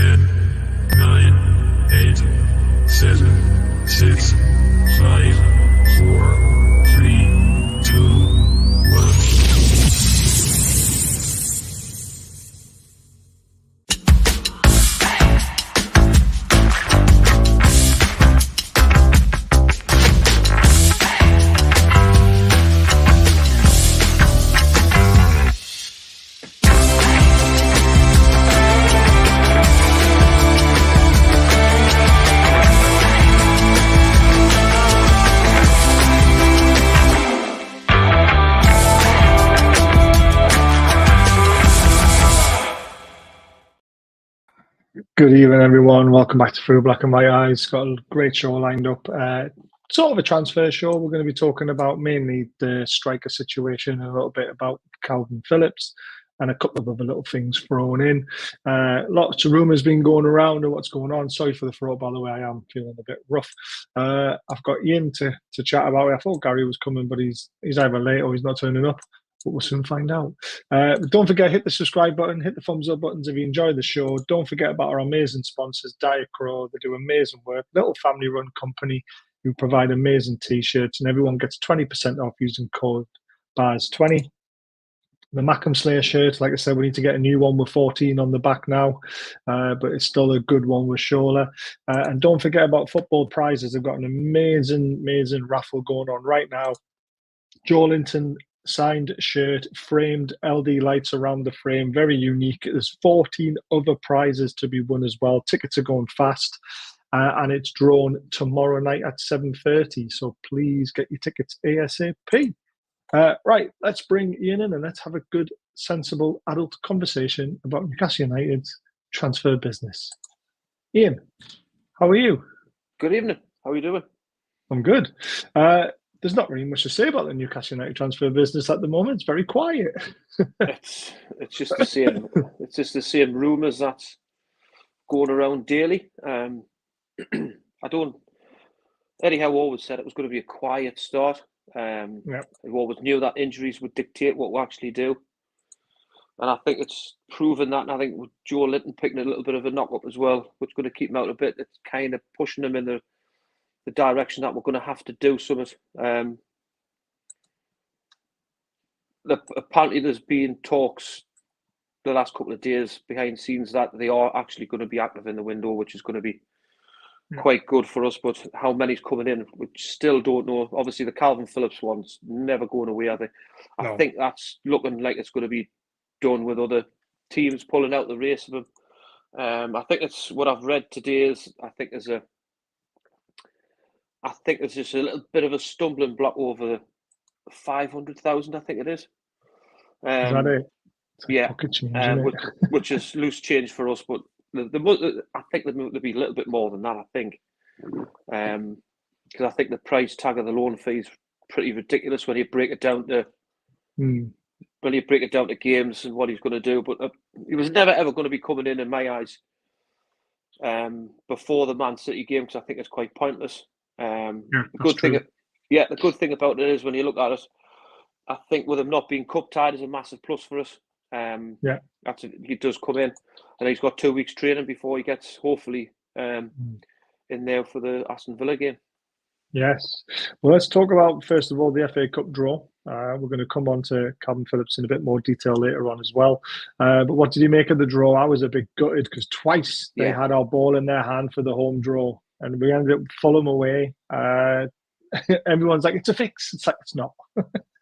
10, 9, 8, 7, 6, 5, 4, 3, 2, 1. Good evening, everyone. Welcome back to Through Black and White Eyes. Got a great show lined up. Sort of a transfer show. We're going to be talking about mainly the striker situation, a little bit about Calvin Phillips, and a couple of other little things thrown in. Lots of rumours been going around of what's going on. Sorry for the throat, by the way. I am feeling a bit rough. I've got Ian to chat about it. I thought Gary was coming, but he's either late or he's not turning up. But we'll soon find out. Don't forget, hit the subscribe button, hit the thumbs up buttons if you enjoy the show. Don't forget about our amazing sponsors, Diet Crow. They do amazing work. Little family-run company who provide amazing T-shirts, and everyone gets 20% off using code BARS20. The Mackham Slayer shirt, like I said, we need to get a new one with 14 on the back now, but it's still a good one with Shola. And don't forget about football prizes. They've got an amazing raffle going on right now. Joe Linton signed shirt, framed LED lights around the frame, very unique. There's 14 other prizes to be won as well. Tickets are going fast, and it's drawn tomorrow night at 7:30. So please get your tickets ASAP. Right, let's bring Ian in and let's have a good, sensible, adult conversation about Newcastle United's transfer business. Ian, how are you? Good evening. How are you doing? I'm good. There's not really much to say about the Newcastle United transfer business at the moment. It's very quiet. It's just the same. It's just the same rumours that's going around daily. I don't. Eddie Howe always said it was going to be a quiet start. Yep. We always knew that injuries would dictate what we actually do, and I think it's proven that. And I think with Joe Linton picking a little bit of a knock up as well, which is going to keep him out a bit. It's kind of pushing him in the direction that we're going to have to do something. Apparently there's been talks the last couple of days behind the scenes that they are actually going to be active in the window, which is going to be quite good for us. But how many's coming in, we still don't know. Obviously the Calvin Phillips one's never going away, I think. No. I think that's looking like it's going to be done with other teams pulling out the race of them. I think it's what I've read today is I think there's just a little bit of a stumbling block over 500,000. I think it is. Is that it? Yeah, change, which is loose change for us. But I think there'll be a little bit more than that. I think, because I think the price tag of the loan fee is pretty ridiculous when you break it down to games and what he's going to do. But he was never ever going to be coming in my eyes, before the Man City game, because I think it's quite pointless. The good thing about it is when you look at it, I think with him not being cup tied is a massive plus for us. He does come in, and he's got 2 weeks training before he gets hopefully in there for the Aston Villa game. Yes. Well, let's talk about first of all the FA Cup draw. We're going to come on to Calvin Phillips in a bit more detail later on as well. But what did you make of the draw? I was a bit gutted because twice they had our ball in their hand for the home draw, and we ended up Fulham away. Everyone's like, it's a fix. It's like, it's not.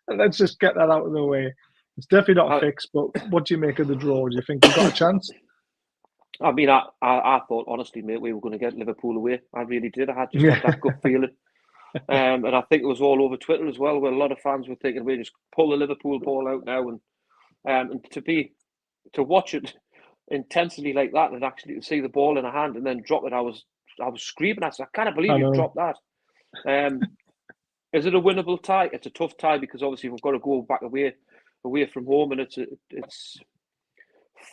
Let's just get that out of the way. It's definitely not a fix, but what do you make of the draw? Do you think we've got a chance? I mean, I thought, honestly, mate, we were going to get Liverpool away. I really did. I had that gut feeling. And I think it was all over Twitter as well, where a lot of fans were thinking, we just pull the Liverpool ball out now. And to watch it intensely like that and actually to see the ball in a hand and then drop it, I was screaming. I said, I can't believe you dropped that. Is it a winnable tie? It's a tough tie because obviously we've got to go back away from home, and it's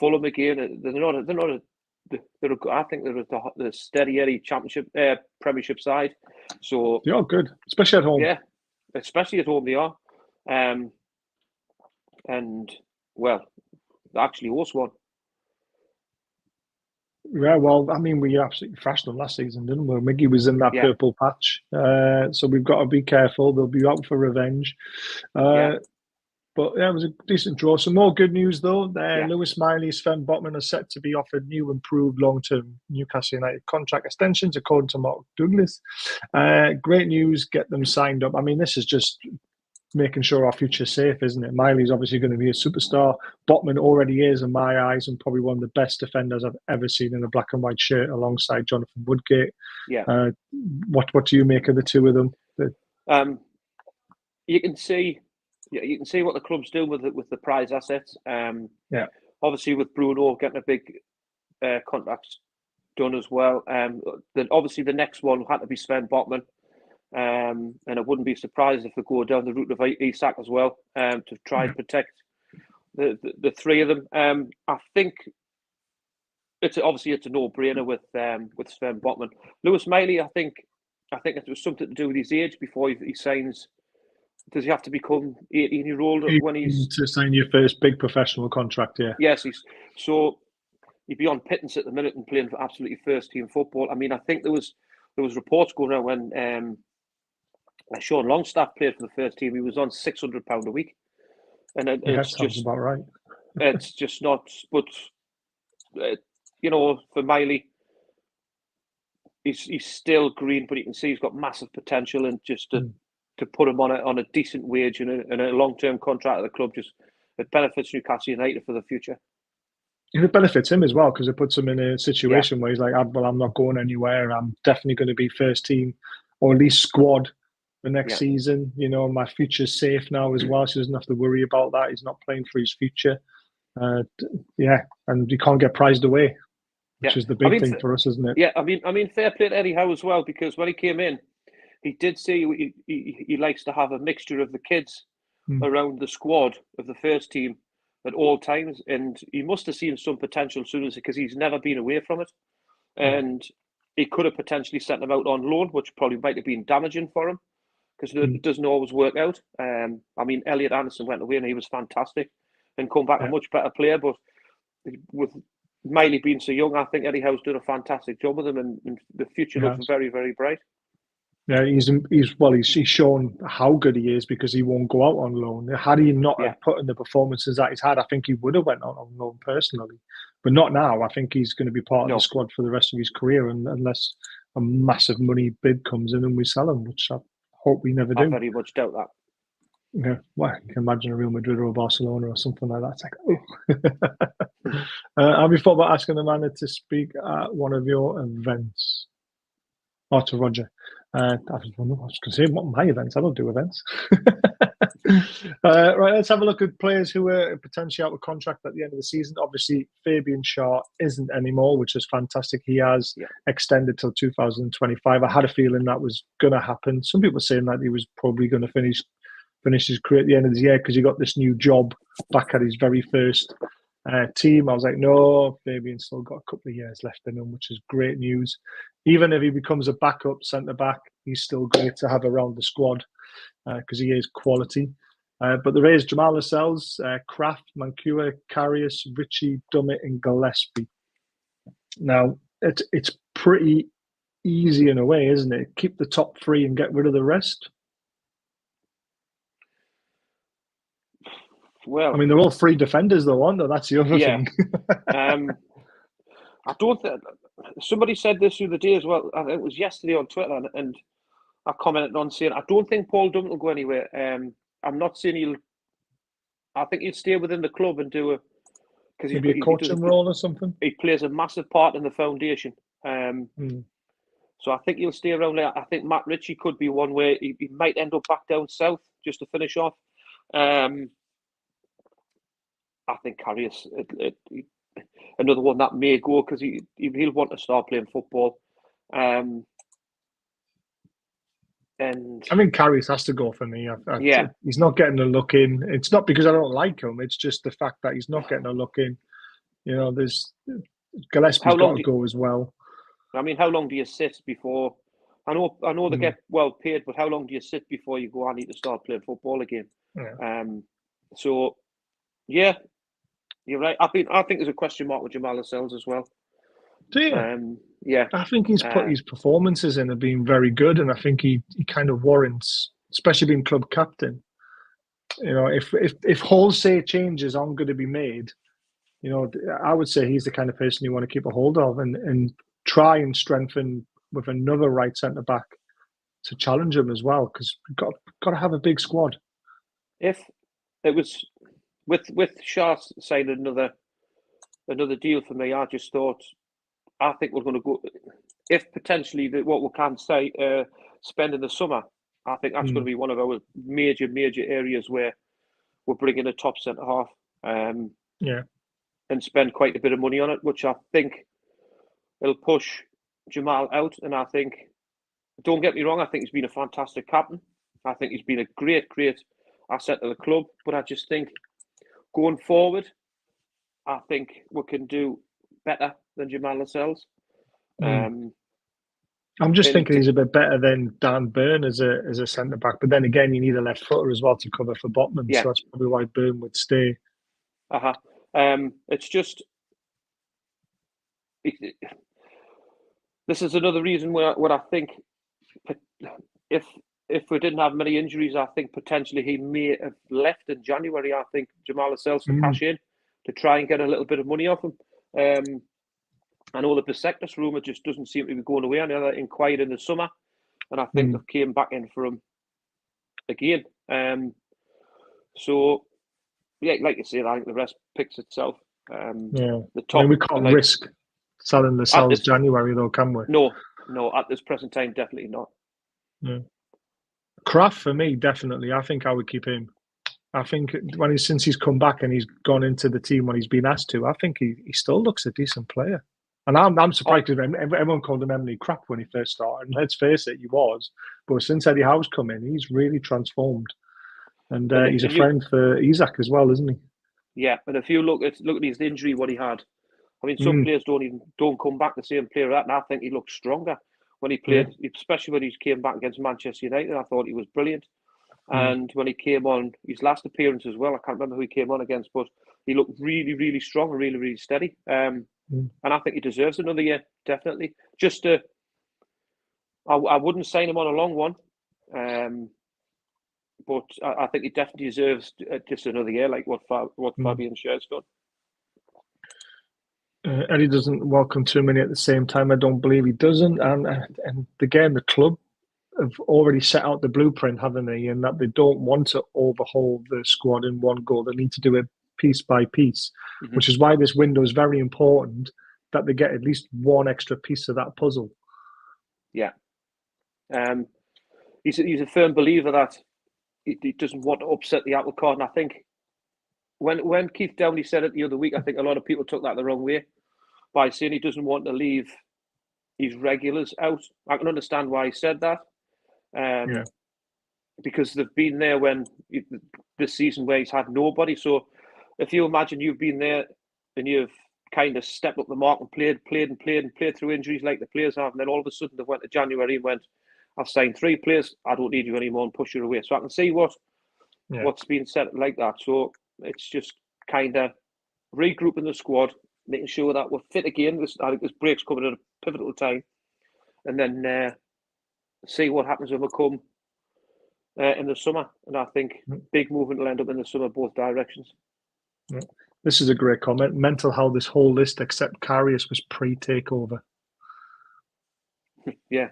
Fulham again. I think they're the steady Eddie Championship, Premiership side. So they are good, especially at home. Yeah, especially at home they are. And well, they actually host one. Yeah, well, I mean, we absolutely thrashed them last season, didn't we? Miggy was in that Yeah, purple patch, so we've got to be careful. They'll be out for revenge. yeah, But yeah, it was a decent draw. Some more good news though. yeah. Lewis Miley, Sven Botman are set to be offered new, improved long-term Newcastle United contract extensions, according to Mark Douglas. Great news. Get them signed up. I mean, this is just making sure our future's safe, isn't it? Miley's obviously going to be a superstar. Botman already is, in my eyes, and probably one of the best defenders I've ever seen in a black and white shirt, alongside Jonathan Woodgate. Yeah. What do you make of the two of them? You can see what the club's doing with the prize assets. Yeah. Obviously, with Bruno getting a big contract done as well. Then obviously the next one had to be Sven Botman. And I wouldn't be surprised if they go down the route of Isak as well, to try and protect the three of them. I think it's a no-brainer with Sven Botman. Lewis Miley, I think it was something to do with his age before he signs. Does he have to become 18-year-old when he's to sign your first big professional contract? Yeah. Yes, he'd be on pittance at the minute and playing for absolutely first-team football. I mean, I think there was reports going around when Sean Longstaff played for the first team. He was on £600 a week, and it's just about right. It's just not. But for Miley, he's still green, but you can see he's got massive potential, and just to put him on a decent wage and a long-term contract at the club, it benefits Newcastle United for the future. And it benefits him as well, because it puts him in a situation where he's like, well, I'm not going anywhere. I'm definitely going to be first team, or at least squad, the next season. My future's safe now as well, so he doesn't have to worry about that. He's not playing for his future. And he can't get prized away, which is the big thing for us, isn't it? Yeah, I mean, fair play to Eddie Howe as well, because when he came in, he did say he likes to have a mixture of the kids around the squad of the first team at all times, and he must have seen some potential soon, because he's never been away from it, and he could have potentially sent him out on loan, which probably might have been damaging for him, because it doesn't always work out. I mean, Elliot Anderson went away and he was fantastic and come back a much better player, but with Miley being so young, I think Eddie Howe's done a fantastic job with him, and the future looks very, very bright. Yeah, he's shown how good he is, because he won't go out on loan. Had he not put in the performances that he's had, I think he would have went out on loan personally, but not now. I think he's going to be part of the squad for the rest of his career, unless a massive money bid comes in and we sell him, which I hope we never do. I very much doubt that. Yeah, well, you can imagine a Real Madrid or a Barcelona or something like that. It's like, have you thought about asking Amanda to speak at one of your events? Or to Roger? I was going to say, what my events? I don't do events. Right, let's have a look at players who are potentially out of contract at the end of the season. Obviously, Fabian Schär isn't anymore, which is fantastic. He has extended till 2025. I had a feeling that was going to happen. Some people were saying that he was probably going to finish his career at the end of the year, because he got this new job back at his very first team. I was like, no, Fabian's still got a couple of years left in him, which is great news. Even if he becomes a backup centre-back, he's still great to have around the squad, because he is quality. But there is Jamal Lascelles, Kraft, Mantua, Karius, Ritchie, Dummett and Gillespie. Now, it's pretty easy in a way, isn't it? Keep the top three and get rid of the rest. Well, I mean, they're all free defenders, though, aren't they? That's the other thing. I don't think somebody said this the other day as well. I think it was yesterday on Twitter, and I commented on saying I don't think Paul Dummett will go anywhere. I'm not saying I think he'll stay within the club and do because maybe a coaching role or something. He plays a massive part in the foundation. So I think he'll stay around there. I think Matt Ritchie could be one where he might end up back down south just to finish off. I think Karius, another one that may go, because he'll want to start playing football. And I think Karius has to go for me. He's not getting a look in. It's not because I don't like him. It's just the fact that he's not getting a look in. There's Gillespie's got to go as well. I mean, how long do you sit before? I know they get well paid, but how long do you sit before you go, I need to start playing football again? So, you're right. I think there's a question mark with Jamal Lascelles as well. Do you? Yeah. I think he's put his performances in have been very good, and I think he kind of warrants, especially being club captain. You know, if wholesale changes aren't going to be made, you know, I would say he's the kind of person you want to keep a hold of and try and strengthen with another right centre back to challenge him as well, because we've got to have a big squad. If it was with Shah signing another deal for me, I think we're going to go. If potentially what we can say spend in the summer, I think that's going to be one of our major areas where we're bringing a top centre half. And spend quite a bit of money on it, which I think it'll push Jamal out. And I think, don't get me wrong, I think he's been a fantastic captain. I think he's been a great asset to the club. But I just think going forward, I think we can do better than Jamal Lascelles. I'm just thinking he's a bit better than Dan Burn as a centre back. But then again, you need a left footer as well to cover for Botman. Yeah. So that's probably why Burn would stay. It's just this is another reason where I think if we didn't have many injuries, I think potentially he may have left in January. I think Jamal Lascelles to cash in to try and get a little bit of money off him. I know the Besiktas rumour just doesn't seem to be going away. I know they inquired in the summer, and I think they've came back in for him again. So. Yeah, like you said, I think the rest picks itself. The top. We can't risk selling Lascelles January, though, can we? No, at this present time, definitely not. Yeah. Kraft, for me, definitely. I think I would keep him. I think since he's come back and he's gone into the team when he's been asked to, I think he still looks a decent player. And I'm surprised because everyone called him Emily Crap when he first started. And let's face it, he was. But since Eddie Howe's come in, he's really transformed. And he's a friend for Isaac as well, isn't he? Yeah, and if you look at his injury, what he had, I mean, some players don't come back the same player that, and I think he looked stronger when he played, especially when he came back against Manchester United. I thought he was brilliant, and when he came on his last appearance as well, I can't remember who he came on against, but he looked really strong and really steady. And I think he deserves another year, definitely. I wouldn't sign him on a long one. But I think he definitely deserves just another year, like what Fabian Schär's done. Eddie doesn't welcome too many at the same time. I don't believe he doesn't. And again, the club have already set out the blueprint, haven't they? And that they don't want to overhaul the squad in one go. They need to do it piece by piece, which is why this window is very important, that they get at least one extra piece of that puzzle. Yeah. He's a firm believer that he doesn't want to upset the apple cart. And I think when Keith Downey said it the other week, I think a lot of people took that the wrong way by saying he doesn't want to leave his regulars out. I can understand why he said that. Because they've been there this season where he's had nobody. So if you imagine you've been there and you've kind of stepped up the mark and played through injuries like the players have, and then all of a sudden they went to January and went, I've signed 3 players, I don't need you anymore, and push you away. So I can see what's being said like that. So it's just kind of regrouping the squad, making sure that we're fit again. I think this break's coming at a pivotal time. And then see what happens when we come in the summer. And I think big movement will end up in the summer, both directions. Yeah. This is a great comment. Mental how this whole list, except Karius, was pre-takeover. Yeah.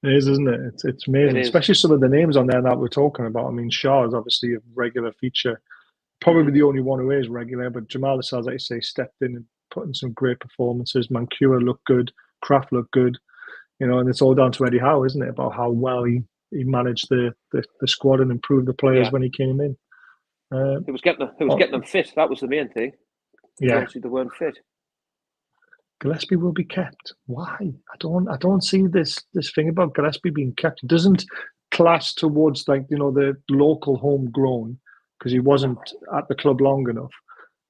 It is, isn't it? It's amazing, especially some of the names on there that we're talking about. I mean, Shaw is obviously a regular feature, probably the only one who is regular, but Jamal Lascelles, like you say, stepped in and put in some great performances. Mancura looked good, Kraft looked good, and it's all down to Eddie Howe, isn't it, about how well he managed the squad and improved the players when he came in. It was getting them fit. That was the main thing. Yeah, obviously they weren't fit. Gillespie will be kept. Why? I don't see this thing about Gillespie being kept. It doesn't class towards the local homegrown because he wasn't at the club long enough.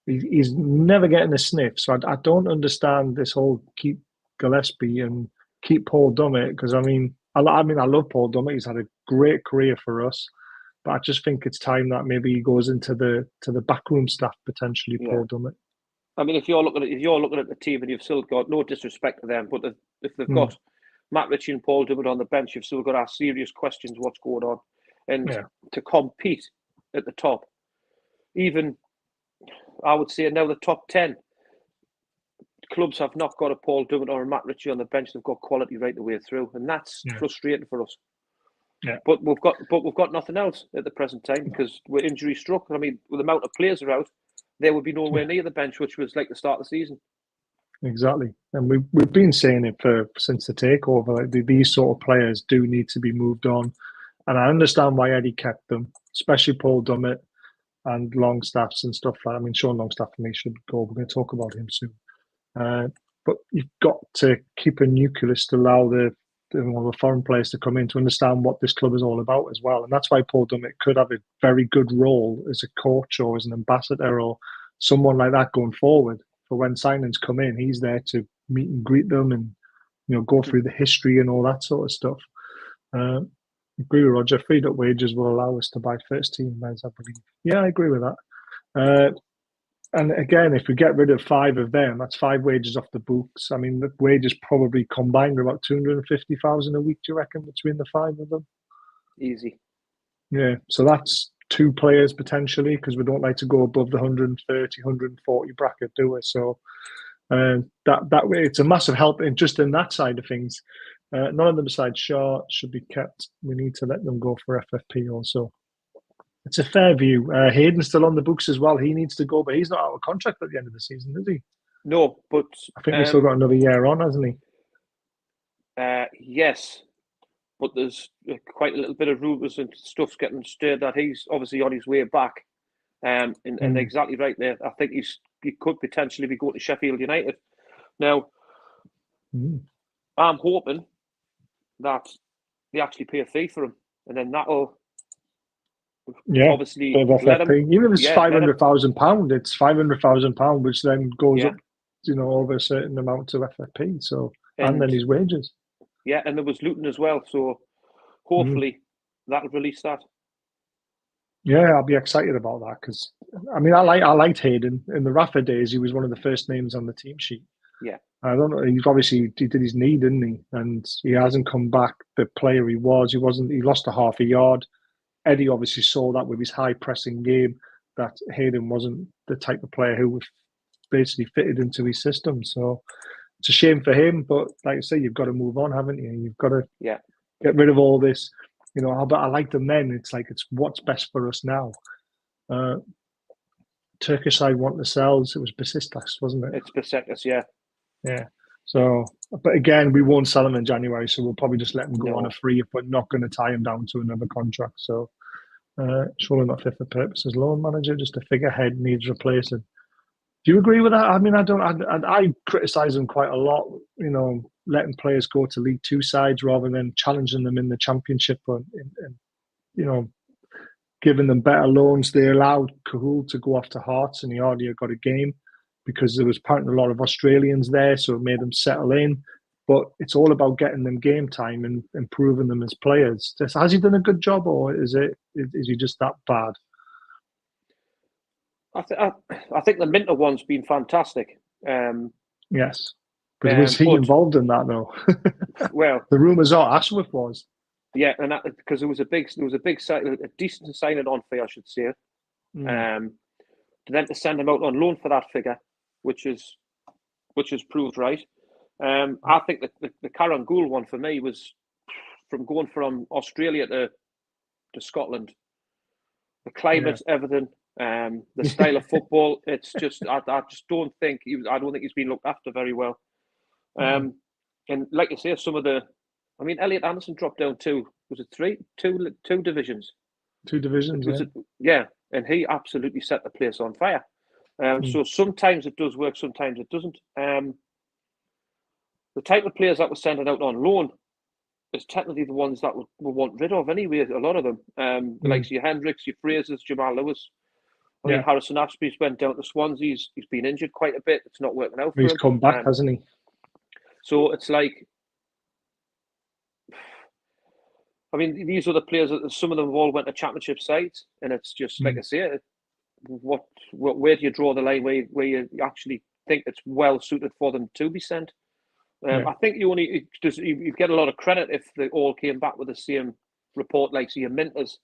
He's never getting a sniff. So I don't understand this whole keep Gillespie and keep Paul Dummett because I love Paul Dummett. He's had a great career for us, but I just think it's time that maybe he goes into the backroom staff potentially. Paul Dummett. I mean, if you're looking at the team and you've still got, no disrespect to them, but if they've got Matt Ritchie and Paul Dummett on the bench, you've still got to ask serious questions what's going on, and to compete at the top. Even I would say now the top 10 clubs have not got a Paul Dummett or a Matt Ritchie on the bench. They've got quality right the way through, and that's frustrating for us. Yeah. But we've got nothing else at the present time because we're injury struck. I mean, with the amount of players are out, there would be nowhere near the bench, which was like the start of the season. Exactly, and we've been saying it since the takeover. Like these sort of players do need to be moved on, and I understand why Eddie kept them, especially Paul Dummett and Longstaffs and stuff like that. I mean, Sean Longstaff for me should go. We're going to talk about him soon. But you've got to keep a nucleus to allow the foreign players to come in to understand what this club is all about as well. And that's why Paul Dummett could have a very good role as a coach or as an ambassador or someone like that going forward. For when signings come in, he's there to meet and greet them and go through the history and all that sort of stuff. Agree with Roger. Freed up wages will allow us to buy first team players, I believe. Yeah, I agree with that. And again, if we get rid of 5 of them, that's 5 wages off the books. I mean, the wages probably combined are about 250,000 a week. Do you reckon between the 5 of them? Easy. Yeah, so that's 2 players potentially because we don't like to go above the 130, 140 bracket, do we? So that way, it's a massive help in that side of things. None of them besides Shaw should be kept. We need to let them go for FFP also. It's a fair view. Hayden's still on the books as well. He needs to go, but he's not out of contract at the end of the season, is he? No, but I think he's still got another year on, hasn't he? Yes, but there's quite a little bit of rumours and stuff's getting stirred that he's obviously on his way back. And exactly right there. I think he could potentially be going to Sheffield United. Now, I'm hoping that they actually pay a fee for him, and then that'll obviously let him. Even if it's £500,000, it's £500,000, which then goes up, over a certain amount to FFP. So and then his wages. Yeah, and there was Luton as well. So hopefully that'll release that. Yeah, I'll be excited about that because I mean I liked Hayden in the Rafa days. He was one of the first names on the team sheet. Yeah, I don't know. He did his knee, didn't he? And he hasn't come back the player he was. He lost a half a yard. Eddie obviously saw that with his high pressing game that Hayden wasn't the type of player who was basically fitted into his system. So it's a shame for him, but like I say, you've got to move on, haven't you? You've got to get rid of all this. But I like the men. It's like it's what's best for us now. Turkish side want to sell. It was Besiktas, wasn't it? It's Besiktas, yeah. Yeah. So, but again, we won't sell him in January, so we'll probably just let him go on a free if we're not going to tie him down to another contract. So, surely not fit for purpose as loan manager. Just a figurehead needs replacing. Do you agree with that? I mean, I criticise him quite a lot. Letting players go to League Two sides rather than challenging them in the Championship and giving them better loans. They allowed Cahool to go off to Hearts, and he hardly got a game because there was apparently a lot of Australians there, so it made them settle in. But it's all about getting them game time and improving them as players. Has he done a good job, or is he just that bad? I think the Minter one's been fantastic. Yes. But was he involved in that though? Well, the rumours are Ashworth was. Yeah, and because there was a decent signing on fee, I should say. Then to send him out on loan for that figure, which is proved right. I think that the Karen Gould one for me was from going from Australia to Scotland. The climate's everything. The style of football, it's just I just don't think I don't think he's been looked after very well. And like you say, Elliot Anderson dropped down two divisions. 2 divisions, yeah. And he absolutely set the place on fire. So sometimes it does work, sometimes it doesn't. The type of players that we're sending out on loan is technically the ones that we want rid of anyway, a lot of them. Like your Hendricks, your Frasers, Jamal Lewis. I mean, Harrison Ashby's went down to Swansea. He's been injured quite a bit. It's not working out for him. He's come back, hasn't he? So it's like, I mean, these are the players that some of them have all went to championship sides, and it's just like I say, where do you draw the line where you actually think it's well suited for them to be sent? I think you get a lot of credit if they all came back with the same report, like your Minters,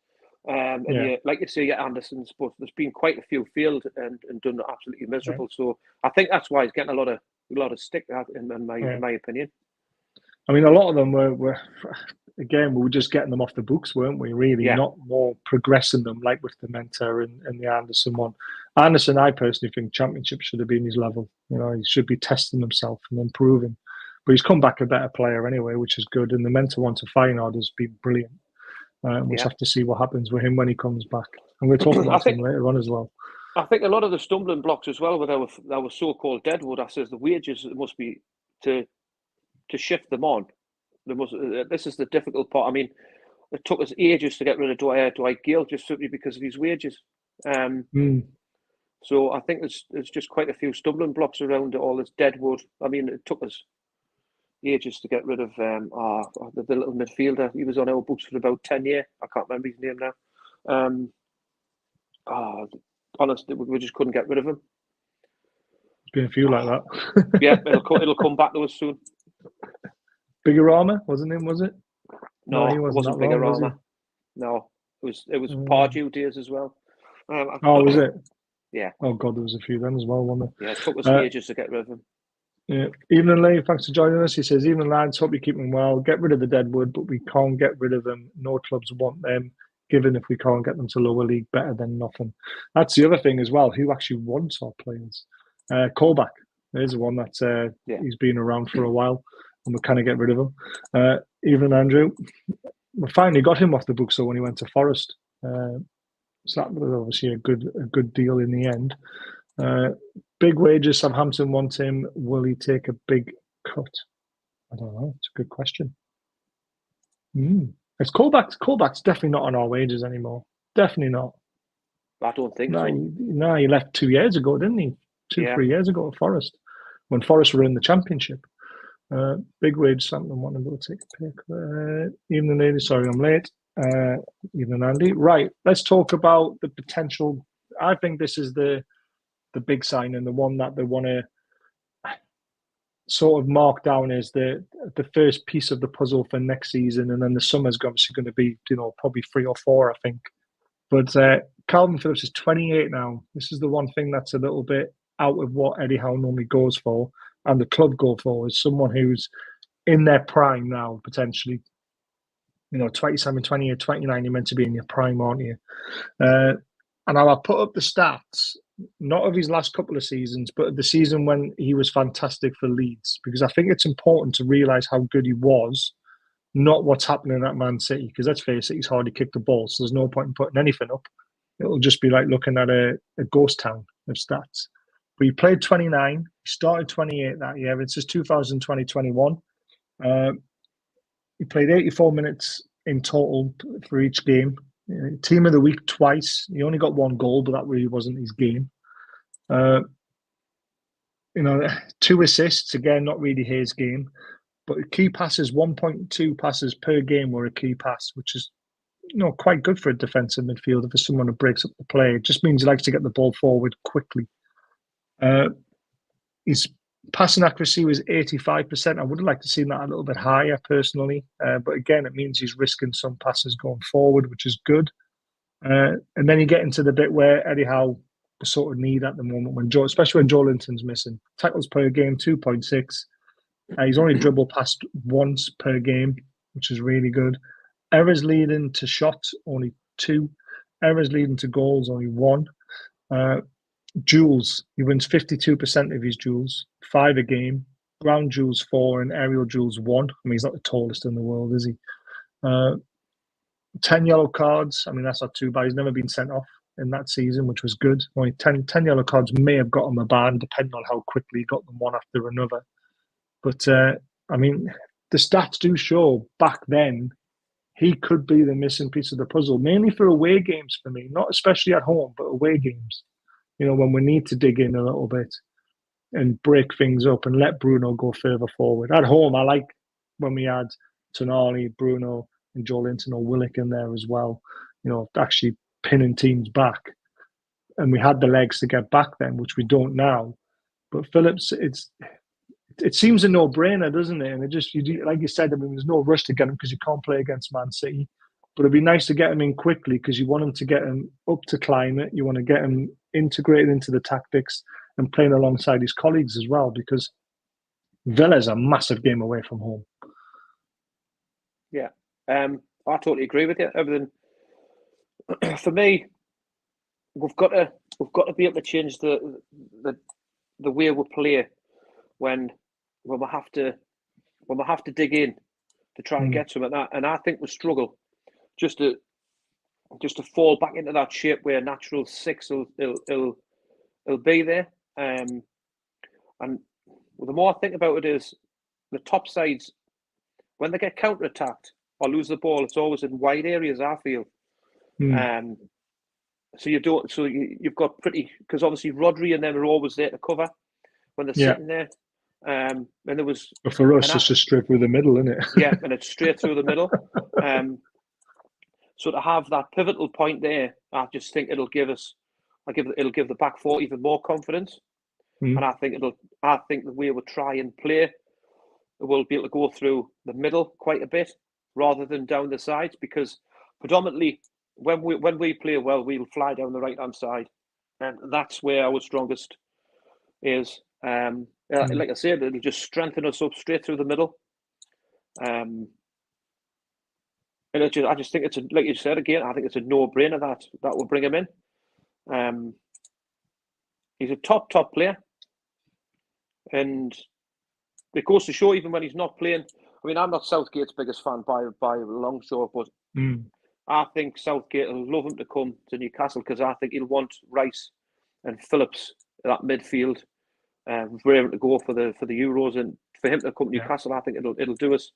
and like you say, your Andersons. But there's been quite a few failed and done absolutely miserable. Yeah. So I think that's why he's getting a lot of stick. In my opinion. I mean, a lot of them were again, we were just getting them off the books, weren't we? Really, not more progressing them like with the Mentor and the Anderson one. Anderson, I personally think Championship should have been his level. He should be testing himself and improving. But he's come back a better player anyway, which is good. And the Mentor one to Feyenoord has been brilliant. We'll have to see what happens with him when he comes back. And we'll talk about him later on as well. I think a lot of the stumbling blocks as well with our so-called deadwood, I says the wages must be to shift them on. This is the difficult part. I mean, it took us ages to get rid of Dwight Gale just simply because of his wages. So I think there's just quite a few stumbling blocks around all this deadwood. I mean, it took us ages to get rid of the little midfielder. He was on our books for about 10 years. I can't remember his name now. Honestly, we just couldn't get rid of him. There's been a few like that. Yeah, it'll come back to us soon. Bigorama wasn't him, was it? No, it wasn't Bigorama. No, it was Pardew days as well. Was it? Yeah. Oh God, there was a few of them as well, wasn't there? Yeah, it took us ages to get rid of them. Yeah. Evening, Lee. Thanks for joining us. He says, "Evening, lads. Hope you keep them well. Get rid of the deadwood, but we can't get rid of them. No clubs want them. Given if we can't get them to lower league, better than nothing." That's the other thing as well. Who actually wants our players? Colback. There's one that he's been around for a while, and we kind of get rid of him. Evening, Andrew. We finally got him off the books, so when he went to Forest, so that was obviously a good deal in the end. Big wages. Southampton want him. Will he take a big cut? I don't know. It's a good question. It's Colback's definitely not on our wages anymore. Definitely not. I don't think so. No, he left 2 years ago, didn't he? 3 years ago at Forest, when Forest were in the Championship. Big wage. Something want to go take a pick. Evening, ladies. Sorry, I'm late. Evening, Andy. Right. Let's talk about the potential. I think this is the big sign and the one that they want to sort of mark down as the first piece of the puzzle for next season, and then the summer's obviously going to be probably 3 or 4, I think. But Calvin Phillips is 28 now. This is the one thing that's a little bit out of what Eddie Howe normally goes for, and the club go for, is someone who's in their prime now, potentially. 27, 28, 29, you're meant to be in your prime, aren't you? And I'll put up the stats, not of his last couple of seasons, but of the season when he was fantastic for Leeds, because I think it's important to realise how good he was, not what's happening at Man City, because let's face it, he's hardly kicked the ball, so there's no point in putting anything up. It'll just be like looking at a ghost town of stats. But he played 29, he started 28 that year. It's his 2020-21. He played 84 minutes in total for each game. Team of the week twice. He only got 1 goal, but that really wasn't his game. 2 assists, again, not really his game. But key passes, 1.2 passes per game were a key pass, which is quite good for a defensive midfielder, for someone who breaks up the play. It just means he likes to get the ball forward quickly. His passing accuracy was 85%. I would have liked to see that a little bit higher, personally. But again, it means he's risking some passes going forward, which is good. And then you get into the bit where Eddie Howe sort of need at the moment, especially when Joe Linton's missing. Tackles per game, 2.6. He's only dribbled past once per game, which is really good. Errors leading to shots, only 2. Errors leading to goals, only 1. Duels, he wins 52% of his duels, 5 a game. Ground duels 4 and aerial duels 1. I mean, he's not the tallest in the world, is he? 10 yellow cards. I mean, that's not too bad. He's never been sent off in that season, which was good. Only 10 yellow cards may have got him a ban, depending on how quickly he got them one after another. But, I mean, the stats do show back then he could be the missing piece of the puzzle, mainly for away games for me, not especially at home, but away games. When we need to dig in a little bit and break things up and let Bruno go further forward. At home, I like when we had Tonali, Bruno, and Joe Linton or Willock in there as well, actually pinning teams back. and we had the legs to get back then, which we don't now. But Phillips, it seems a no-brainer, doesn't it? And it just, like you said, I mean, there's no rush to get him because you can't play against Man City. But it'd be nice to get him in quickly because you want him to get him up to climate. You want to get him integrated into the tactics and playing alongside his colleagues as well, because Villa's a massive game away from home. Yeah, I totally agree with you. Everything for me, we've got to be able to change the way we play when we have to dig in to try and get some of that. And I think we struggle just to fall back into that shape where natural six will be there. And the more I think about it is the top sides, when they get counter-attacked or lose the ball, it's always in wide areas, I feel. So you've got because obviously Rodri and them are always there to cover when they're sitting there. And there was, but for us, it's just straight through the middle, isn't it? Yeah, and it's straight through the middle. So to have that pivotal point there, I just think it'll give the back four even more confidence. And I think the way we'll try and play, we'll be able to go through the middle quite a bit rather than down the sides, because predominantly when we play well, we'll fly down the right hand side, and that's where our strongest is. Like I said, it'll just strengthen us up straight through the middle. And I just think like you said again, I think it's a no-brainer that will bring him in. He's a top player, and it goes to show even when he's not playing. I mean, I'm not Southgate's biggest fan by a long shot, but I think Southgate will love him to come to Newcastle because I think he'll want Rice and Phillips that midfield. We're able to go for the Euros, and for him to come to Newcastle, I think it'll do us.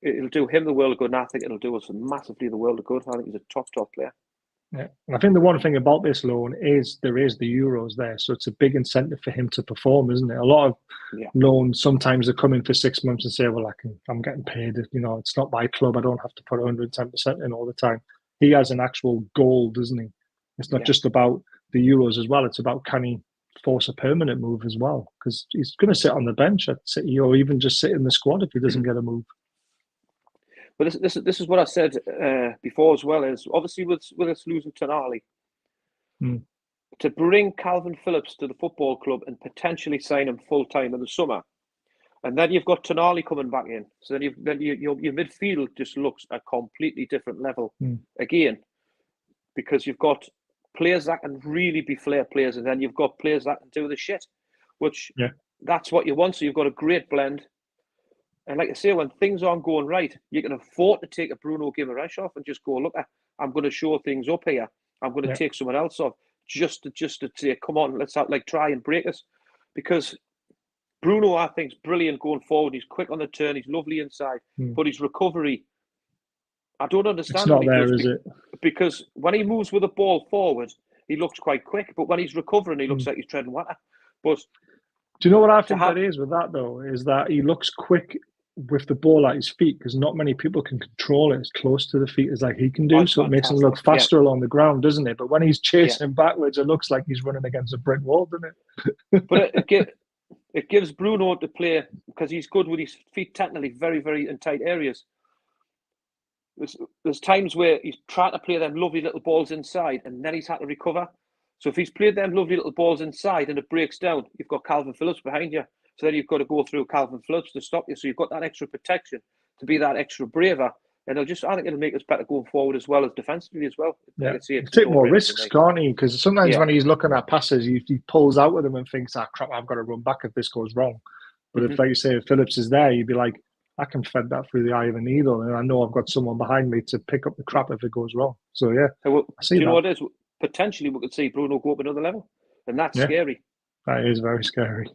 It'll do him the world of good, and I think it'll do us massively the world of good. I think he's a top player. Yeah, and I think the one thing about this loan is there is the Euros there, so it's a big incentive for him to perform, isn't it? A lot of loans sometimes they come in for 6 months and say, "Well, I'm getting paid. You know, it's not my club. I don't have to put 110% in all the time." He has an actual goal, doesn't he? It's not just about the Euros as well. It's about can he force a permanent move as well, because he's going to sit on the bench at City or even just sit in the squad if he doesn't get a move. But this is what I said before as well, is obviously with us losing Tonali, to bring Calvin Phillips to the football club and potentially sign him full time in the summer, and then you've got Tonali coming back in, so then your midfield just looks a completely different level again, because you've got players that can really be flair players, and then you've got players that can do the shit, which that's what you want. So you've got a great blend. And like I say, when things aren't going right, you can afford to take a Bruno Guimaraes off and just go, look, I'm going to show things up here. I'm going to take someone else off just to say, come on, let's try and break us. Because Bruno, I think, is brilliant going forward. He's quick on the turn. He's lovely inside. But his recovery, I don't understand. It's not there, is it? Because when he moves with the ball forward, he looks quite quick. But when he's recovering, he looks like he's treading water. But do you know what I think that is with that, though? Is that he looks quick with the ball at his feet, because not many people can control it as close to the feet as like he can do. So it makes him look faster along the ground, doesn't it? But when he's chasing backwards, it looks like he's running against a brick wall, doesn't it? But it gives Bruno to play, because he's good with his feet technically very, very in tight areas. There's times where he's trying to play them lovely little balls inside, and then he's had to recover. So if he's played them lovely little balls inside and it breaks down, you've got Calvin Phillips behind you. So then you've got to go through Calvin Phillips to stop you. So you've got that extra protection to be that extra braver. And I think it'll make us better going forward as well as defensively as well. Yeah, take more risks, can't he? Because sometimes when he's looking at passes, he pulls out with them and thinks, crap, I've got to run back if this goes wrong. But if, like you say, if Phillips is there, you'd be like, I can fed that through the eye of a needle, and I know I've got someone behind me to pick up the crap if it goes wrong. So, I see do you know what it is? Potentially, we could see Bruno go up another level, and that's scary. That is very scary.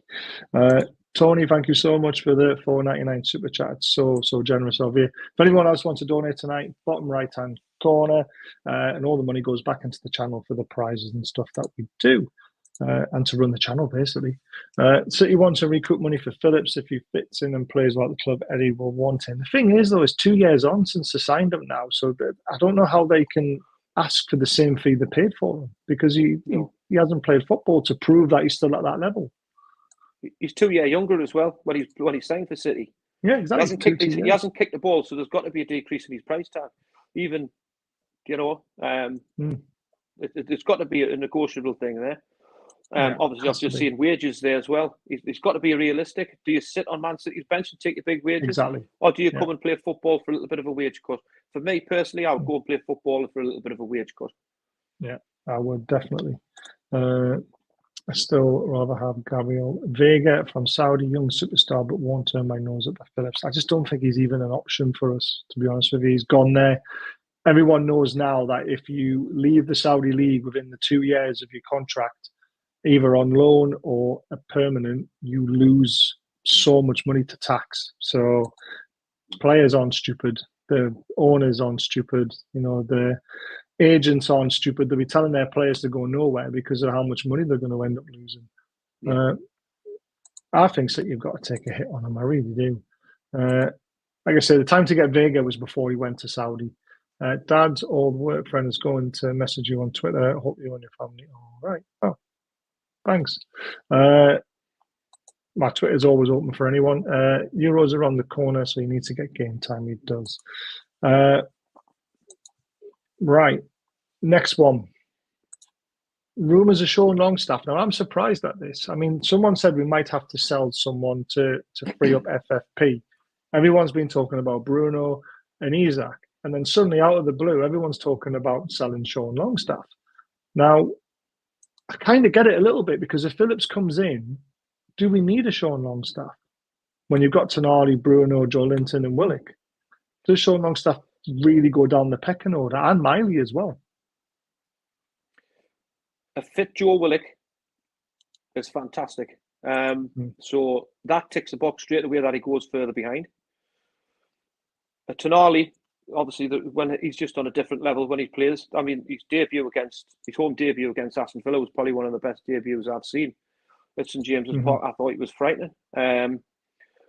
Tony, thank you so much for the $4.99 super chat. It's so generous of you. If anyone else wants to donate tonight, bottom right hand corner, and all the money goes back into the channel for the prizes and stuff that we do, and to run the channel basically. City wants to recoup money for Phillips. If he fits in and plays like the club, Eddie will want him. The thing is, though, it's 2 years on since they signed him now, so I don't know how they can ask for the same fee they paid for him, because he he hasn't played football to prove that he's still at that level. He's 2 years younger as well when he's signed for City. Yeah, exactly. He hasn't kicked the ball, so there's got to be a decrease in his price tag. Even, it's got to be a negotiable thing there. Obviously, I've just seen wages there as well. It's got to be realistic. Do you sit on Man City's bench and take your big wages? Exactly. Or do you come and play football for a little bit of a wage cut? For me personally, I would go and play football for a little bit of a wage cut. Yeah, I would definitely. I still rather have Gabriel Vega from Saudi, young superstar, but won't turn my nose at the Phillips. I just don't think he's even an option for us, to be honest with you. He's gone there. Everyone knows now that if you leave the Saudi league within the 2 years of your contract, either on loan or a permanent, you lose so much money to tax. So players aren't stupid. The owners aren't stupid. The agents aren't stupid. They'll be telling their players to go nowhere because of how much money they're going to end up losing. Yeah. I think that you've got to take a hit on him. I really do. Like I said, the time to get Vega was before he went to Saudi. Dad's old work friend is going to message you on Twitter. I hope you and your family are all right. Oh, thanks. My Twitter's always open for anyone. Euros are on the corner, so he needs to get game time. He does. Right. Next one. Rumours are showing Longstaff. Now, I'm surprised at this. I mean, someone said we might have to sell someone to free up FFP. Everyone's been talking about Bruno and Isaac. And then suddenly, out of the blue, everyone's talking about selling Sean Longstaff. Now, I kind of get it a little bit because if Phillips comes in, do we need a Sean Longstaff? When you've got Tonali, Bruno, Joe Linton and Willock, does Sean Longstaff really go down the pecking order? And Miley as well. A fit Joe Willock is fantastic. So that ticks the box straight away that he goes further behind. A Tonali, obviously, when he's just on a different level when he plays. I mean, his home debut against Aston Villa was probably one of the best debuts I've seen at St James's Park. I thought he was frightening. And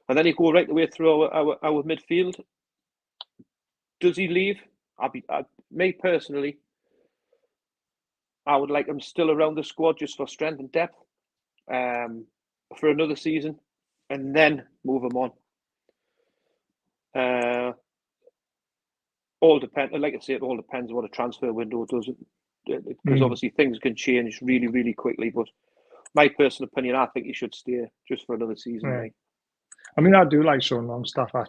then he go right the way through our midfield. Does he leave? Me personally, I would like him still around the squad just for strength and depth for another season, and then move him on. All depends. Like I say, it all depends on what a transfer window does, because obviously things can change really, really quickly. But my personal opinion, I think he should stay just for another season. Yeah. I mean, I do like Sean Longstaff. I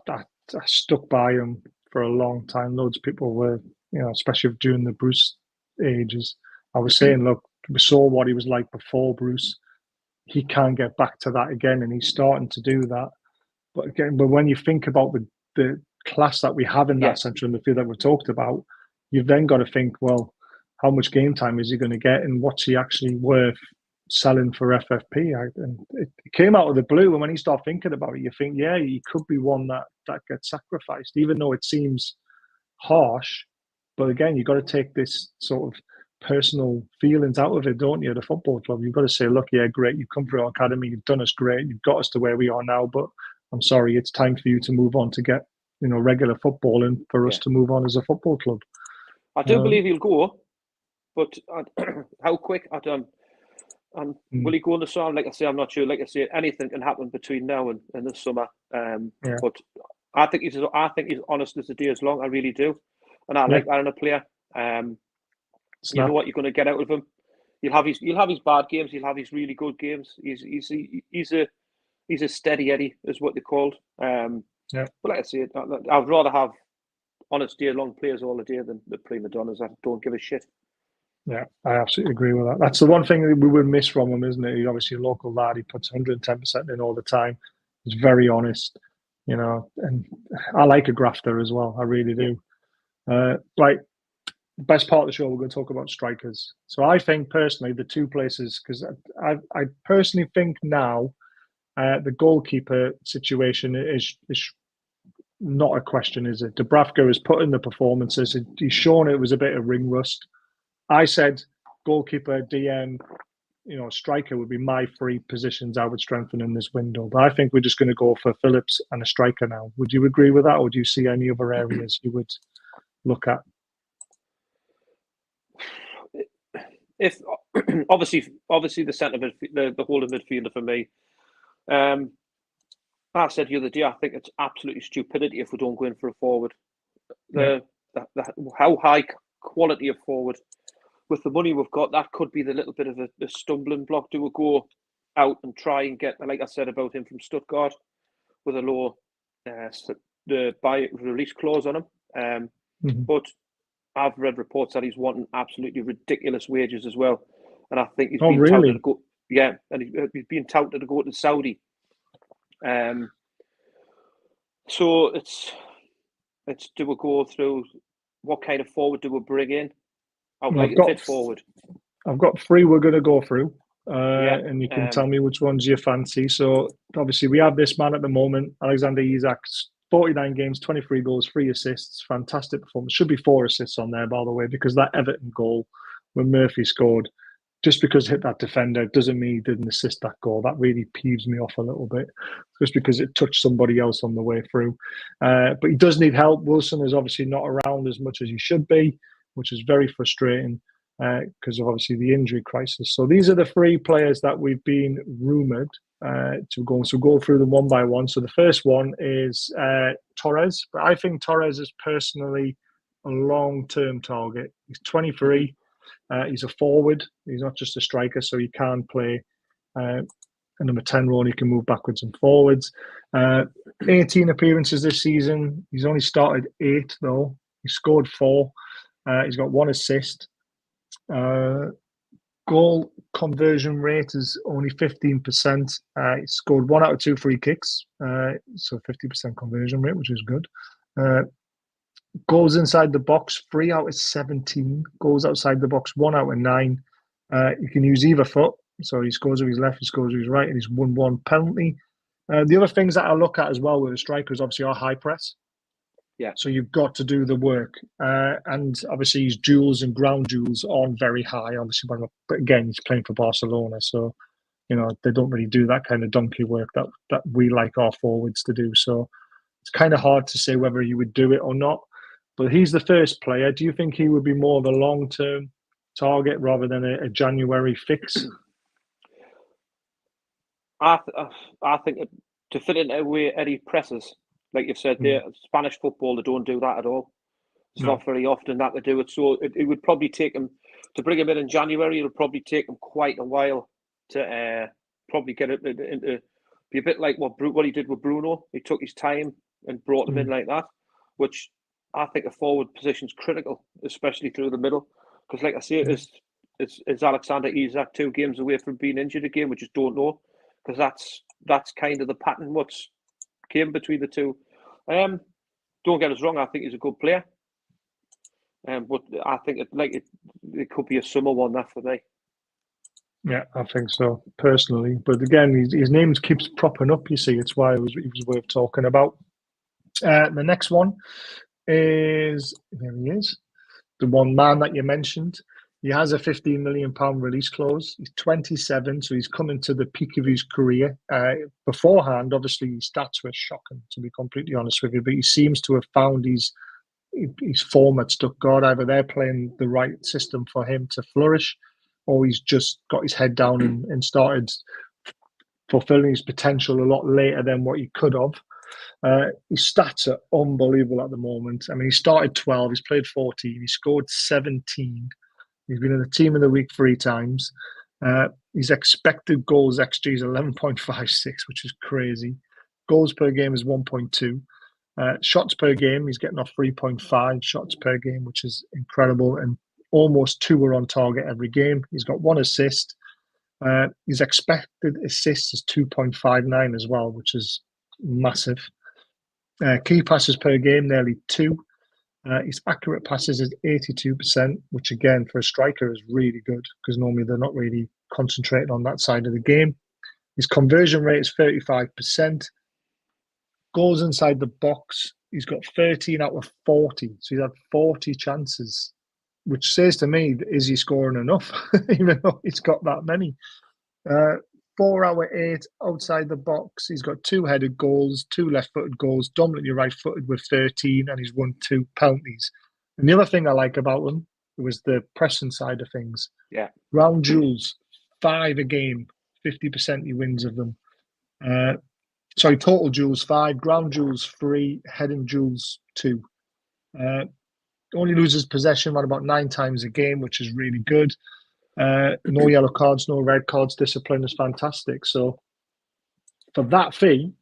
stuck by him for a long time. Loads of people were, especially during the Bruce ages. I was saying, look, we saw what he was like before Bruce. He can't get back to that again, and he's starting to do that. But when you think about the class that we have in that central midfield that we talked about, you've then got to think, well, how much game time is he going to get, and what's he actually worth selling for FFP? And it came out of the blue, and when you start thinking about it, you think, yeah, he could be one that gets sacrificed, even though it seems harsh. But again, you've got to take this sort of personal feelings out of it, don't you, at a football club? You've got to say, look, yeah, great, you've come through our academy, you've done us great, you've got us to where we are now, but I'm sorry, it's time for you to move on to get regular football and for us to move on as a football club. I do believe he'll go, but how quick? I don't. And will he go in the summer? Like I say, I'm not sure. Like I say, anything can happen between now and the summer. But I think he's honest as the day is long. I really do, and I like that in a player. You know what you're going to get out of him. You'll have his bad games. You'll have his really good games. He's a steady Eddie, is what they're called. But like I say, I'd rather have honest day long players all the day than the prima donnas that don't give a shit. Yeah, I absolutely agree with that. That's the one thing that we would miss from him, isn't it? He's obviously a local lad. He puts 110% in all the time. He's very honest, and I like a grafter as well. I really do. Right, best part of the show, we're going to talk about strikers. So I think personally the two places, because I personally think now the goalkeeper situation is not a question, is it? Dubravka has put in the performances. He's shown it was a bit of ring rust. I said goalkeeper, DM, striker would be my three positions I would strengthen in this window. But I think we're just going to go for Phillips and a striker now. Would you agree with that, or do you see any other areas you would look at? if obviously the centre midfield, the holding midfielder for me. I said the other day, I think it's absolutely stupidity if we don't go in for a forward. How high quality of forward with the money we've got, that could be the little bit of a stumbling block. Do we go out and try and get, like I said about him from Stuttgart, with a low the buy release clause on him? But I've read reports that he's wanting absolutely ridiculous wages as well, and I think he's been touted to go. Yeah, and he's being touted to go to Saudi. So it's do we go through what kind of forward do we bring in? Like a fit forward. I've got 3 we're going to go through, and you can tell me which ones you fancy. So obviously we have this man at the moment, Alexander Isak's 49 games, 23 goals, 3 assists, fantastic performance. Should be 4 assists on there, by the way, because that Everton goal when Murphy scored, just because it hit that defender doesn't mean he didn't assist that goal. That really peeves me off a little bit, just because it touched somebody else on the way through. But he does need help. Wilson is obviously not around as much as he should be, which is very frustrating because of obviously the injury crisis. So these are the 3 players that we've been rumoured to go. So we'll go through them one by one. So the first one is Torres. But I think Torres is personally a long-term target. He's 23. He's a forward. He's not just a striker, so he can play a number 10 role. He can move backwards and forwards. 18 appearances this season. He's only started 8, though. He scored 4. He's got 1 assist. Goal conversion rate is only 15%. He scored 1 out of 2 free kicks, so 50% conversion rate, which is good. Goals inside the box, 3 out of 17. Goals outside the box, 1 out of 9. You can use either foot, so he scores with his left, he scores with his right, and he's won 1 penalty. The other things that I look at as well with a striker is obviously our high press. Yeah. So you've got to do the work. And obviously his duels and ground duels aren't very high, obviously. But again, he's playing for Barcelona. So, they don't really do that kind of donkey work that we like our forwards to do. So it's kind of hard to say whether he would do it or not. But he's the first player. Do you think he would be more of a long-term target rather than a January fix? I think to fit in the way Eddie presses, like you've said there, Spanish football, they don't do that at all. It's not very often that they do it. So it would probably take him, to bring him in January, it'll probably take him quite a while to probably get it into, be a bit like what he did with Bruno. He took his time and brought him in like that, which I think a forward position is critical, especially through the middle. Because like I say, is Alexander Isak 2 games away from being injured again? We just don't know. Because that's kind of the pattern what's came between the two. Don't get us wrong, I think he's a good player. But I think it could be a summer one, that for me. Yeah, I think so, personally. But again, his name keeps propping up, you see. It's why it was worth talking about. The next one is, here he is, the one man that you mentioned. He has a £15 million release clause. He's 27, so he's coming to the peak of his career. Beforehand, obviously, his stats were shocking, to be completely honest with you. But he seems to have found his form at Stuttgart. Either they're playing the right system for him to flourish, or he's just got his head down and started fulfilling his potential a lot later than what he could have. His stats are unbelievable at the moment. I mean, he started 12, he's played 14, he scored 17. He's been in the team of the week 3 times. His expected goals XG is 11.56, which is crazy. Goals per game is 1.2. Shots per game, he's getting off 3.5 shots per game, which is incredible. And almost 2 are on target every game. He's got 1 assist. His expected assists is 2.59 as well, which is massive. Key passes per game, nearly 2. His accurate passes is 82%, which again for a striker is really good because normally they're not really concentrating on that side of the game. His conversion rate is 35%. Goals inside the box, he's got 13 out of 40. So he's had 40 chances, which says to me, is he scoring enough? Even though he's got that many. 4 out of 8 outside the box. He's got 2 headed goals, 2 left-footed goals, dominantly right-footed with 13, and he's won 2 penalties. And the other thing I like about him was the pressing side of things. Yeah. Ground duels, 5 a game, 50% he wins of them. Total duels 5, ground duels 3, heading duels 2. Only loses possession around about 9 times a game, which is really good. No yellow cards, no red cards. Discipline is fantastic. So for that fee,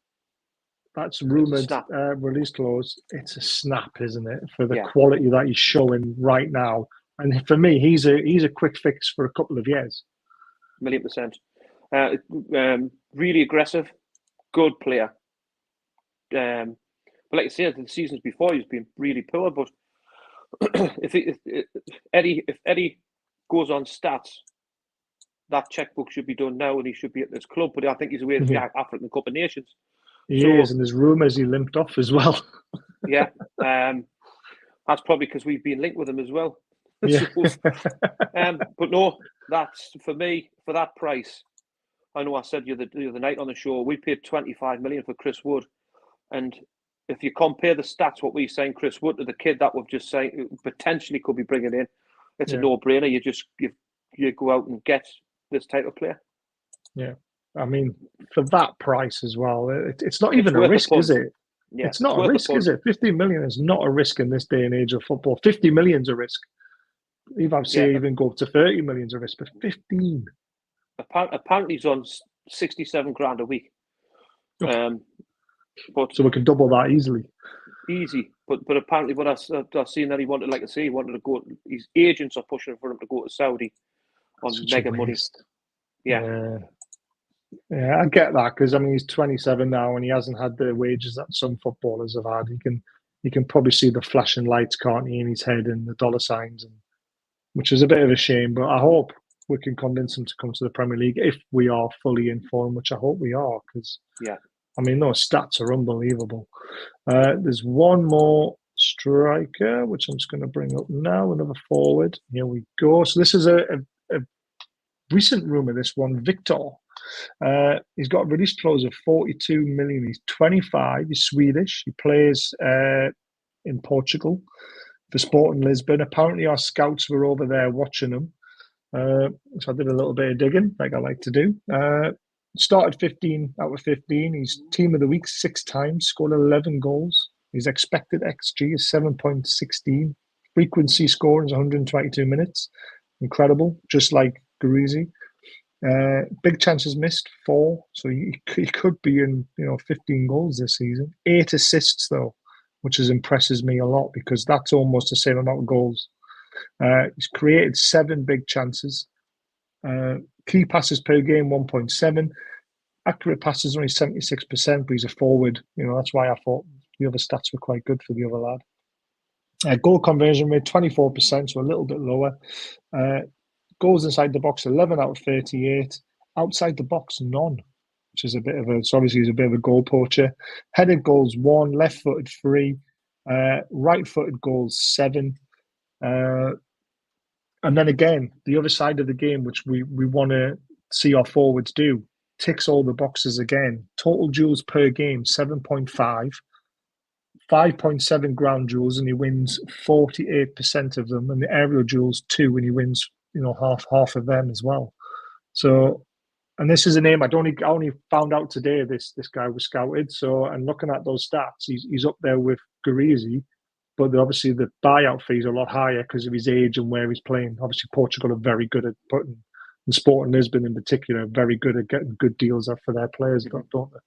that's rumoured release clause. It's a snap, isn't it? For the quality that he's showing right now, and for me, he's a quick fix for a couple of years. 1,000,000%. Really aggressive, good player. But like I said, the seasons before he's been really poor. But if Eddie goes on stats, that checkbook should be done now, and he should be at this club. But I think he's away from the African Cup of Nations. He is, and there's rumours he limped off as well. Yeah, that's probably because we've been linked with him as well. Yeah. But no, that's for me for that price. I know I said the other night on the show we paid 25 million for Chris Wood, and if you compare the stats, what we saying Chris Wood to the kid that we've just saying potentially could be bringing in, it's a no-brainer. You go out and get this type of player. Yeah, I mean for that price as well, it's not even a risk, is it? Yeah, it's not a risk, is it? 50 million is not a risk in this day and age of football. 50 million's a risk. I've seen even go up to 30 million's a risk, but 15. Apparently he's on 67 grand a week. But so we can double that easily. Easy, but apparently what I've seen that he wanted, like I say, he wanted to go. His agents are pushing for him to go to Saudi on mega money. Yeah, I get that because I mean he's 27 now and he hasn't had the wages that some footballers have had. He can probably see the flashing lights, can't he, in his head and the dollar signs, which is a bit of a shame. But I hope we can convince him to come to the Premier League if we are fully informed, which I hope we are, because I mean those stats are unbelievable. There's one more striker, which I'm just going to bring up now, another forward. Here we go. So this is a recent rumour, this one, Victor. He's got a release clause of 42 million. He's 25. He's Swedish. He plays in Portugal for Sporting Lisbon. Apparently, our scouts were over there watching him. So I did a little bit of digging, like I like to do. Started 15 out of 15. He's team of the week 6 times, scored 11 goals. His expected XG is 7.16. Frequency scoring is 122 minutes. Incredible, just like Gurizi. Big chances missed, 4. So he could be in 15 goals this season. 8 assists though, which impresses me a lot because that's almost the same amount of goals. He's created 7 big chances. Key passes per game 1.7. Accurate passes only 76%, but he's a forward. That's why I thought the other stats were quite good for the other lad. Goal conversion rate 24%, so a little bit lower. Goals inside the box 11 out of 38. Outside the box none, which is obviously he's a bit of a goal poacher. Headed goals 1, left-footed 3, right-footed goals 7. And then again, the other side of the game, which we want to see our forwards do, ticks all the boxes again. Total duels per game, 7.5. 5.7 ground duels, and he wins 48% of them. And the aerial duels, 2, and he wins, half of them as well. So, and this is a name I only found out today. This guy was scouted. So, and looking at those stats, he's up there with Gurizi. But obviously the buyout fees are a lot higher because of his age and where he's playing. Obviously Portugal are very good at putting, and Sporting Lisbon in particular, are very good at getting good deals up for their players, don't they?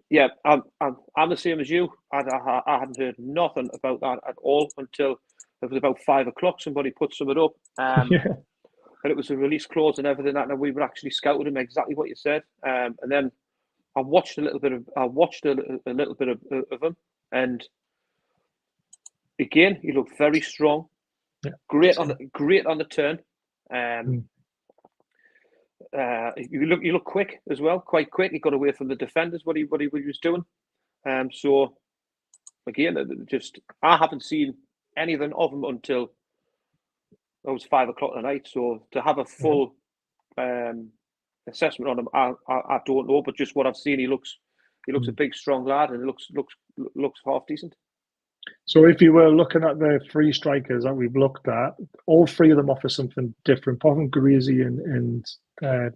Yeah, I'm the same as you. I hadn't heard nothing about that at all until it was about 5 o'clock. Somebody put something up, and it was a release clause and everything. And we were actually scouted him exactly what you said. And then I watched a little bit of him, and again, he looked very strong. Yeah. Great on the turn. You look quick as well, quite quick. He got away from the defenders. What he was doing. So again, I haven't seen anything of him until it was 5 o'clock at night. So to have a full assessment on him, I don't know. But just what I've seen, he looks a big, strong lad, and he looks half decent. So if you were looking at the three strikers that we've looked at, all three of them offer something different. Apart from Greasy and the